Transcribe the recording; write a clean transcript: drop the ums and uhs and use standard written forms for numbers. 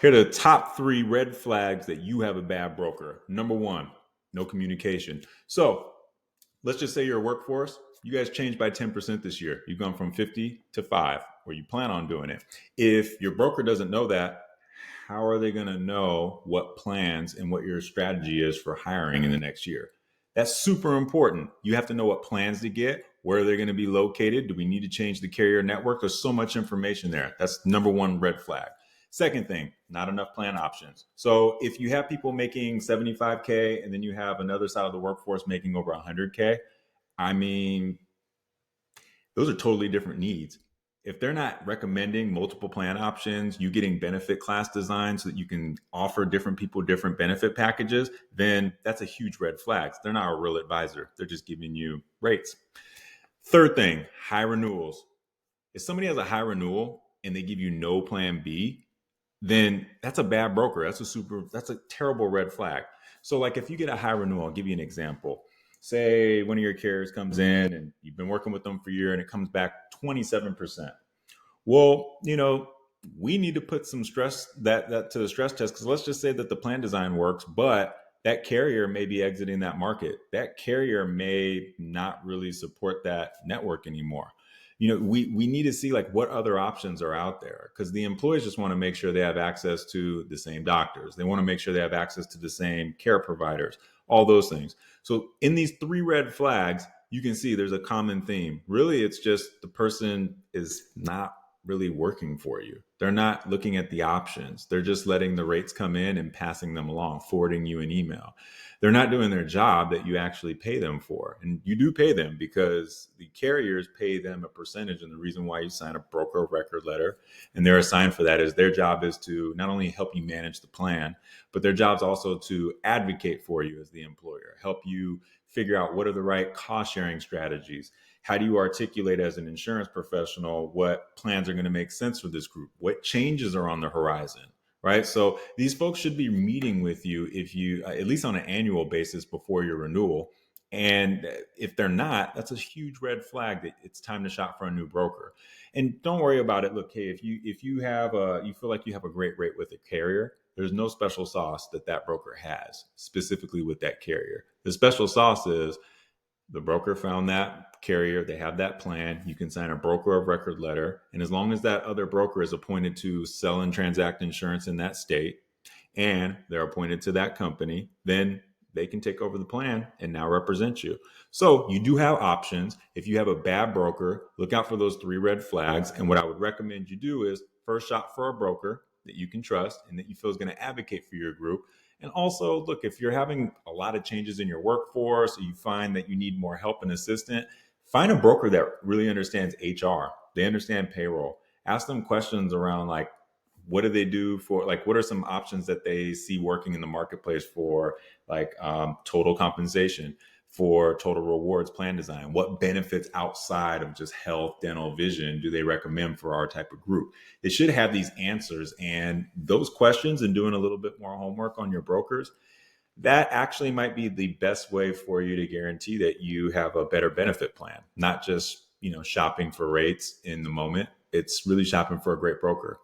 Here are the top 3 red flags that you have a bad broker. Number 1, no communication. So let's just say you're a workforce. You guys changed by 10% this year. You've gone from 50 to 5, or you plan on doing it. If your broker doesn't know that, how are they going to know what plans and what your strategy is for hiring in the next year? That's super important. You have to know what plans to get, where they're going to be located. Do we need to change the carrier network? There's so much information there. That's number 1 red flag. Second thing, not enough plan options. So if you have people making 75K and then you have another side of the workforce making over 100K, I mean, those are totally different needs. If they're not recommending multiple plan options, you getting benefit class design so that you can offer different people different benefit packages, then that's a huge red flag. They're not a real advisor. They're just giving you rates. Third thing, high renewals. If somebody has a high renewal and they give you no plan B, then that's a bad broker. That's a terrible red flag. So like if you get a high renewal, I'll give you an example. Say one of your carriers comes in and you've been working with them for a year and it comes back 27%. Well, we need to put some stress that to the stress test, because let's just say that the plan design works, but that carrier may be exiting that market. That carrier may not really support that network anymore. We need to see like what other options are out there, because the employees just want to make sure they have access to the same doctors. They want to make sure they have access to the same care providers, all those things. So in these 3 red flags, you can see there's a common theme. Really, it's just the person is not really working for you. They're not looking at the options. They're just letting the rates come in and passing them along, forwarding you an email. They're not doing their job that you actually pay them for. And you do pay them because the carriers pay them a percentage. And the reason why you sign a broker of record letter and they're assigned for that is their job is to not only help you manage the plan, but their job's also to advocate for you as the employer, help you figure out what are the right cost sharing strategies. How do you articulate as an insurance professional what plans are going to make sense for this group? What changes are on the horizon? Right. So these folks should be meeting with you if you at least on an annual basis before your renewal. And if they're not, that's a huge red flag that it's time to shop for a new broker. And don't worry about it. Look, hey, you feel like you have a great rate with a carrier, there's no special sauce that broker has specifically with that carrier. The special sauce is the broker found that carrier, they have that plan. You can sign a broker of record letter. And as long as that other broker is appointed to sell and transact insurance in that state and they're appointed to that company, then they can take over the plan and now represent you. So you do have options. If you have a bad broker, look out for those 3 red flags. And what I would recommend you do is first shop for a broker that you can trust and that you feel is going to advocate for your group. And also, look, if you're having a lot of changes in your workforce, or you find that you need more help and assistance, find a broker that really understands HR. They understand payroll. Ask them questions around like, what do they do for, like, what are some options that they see working in the marketplace for like total compensation, for total rewards plan design? What benefits outside of just health, dental, vision do they recommend for our type of group? They should have these answers, and those questions and doing a little bit more homework on your brokers, that actually might be the best way for you to guarantee that you have a better benefit plan, not just, shopping for rates in the moment. It's really shopping for a great broker.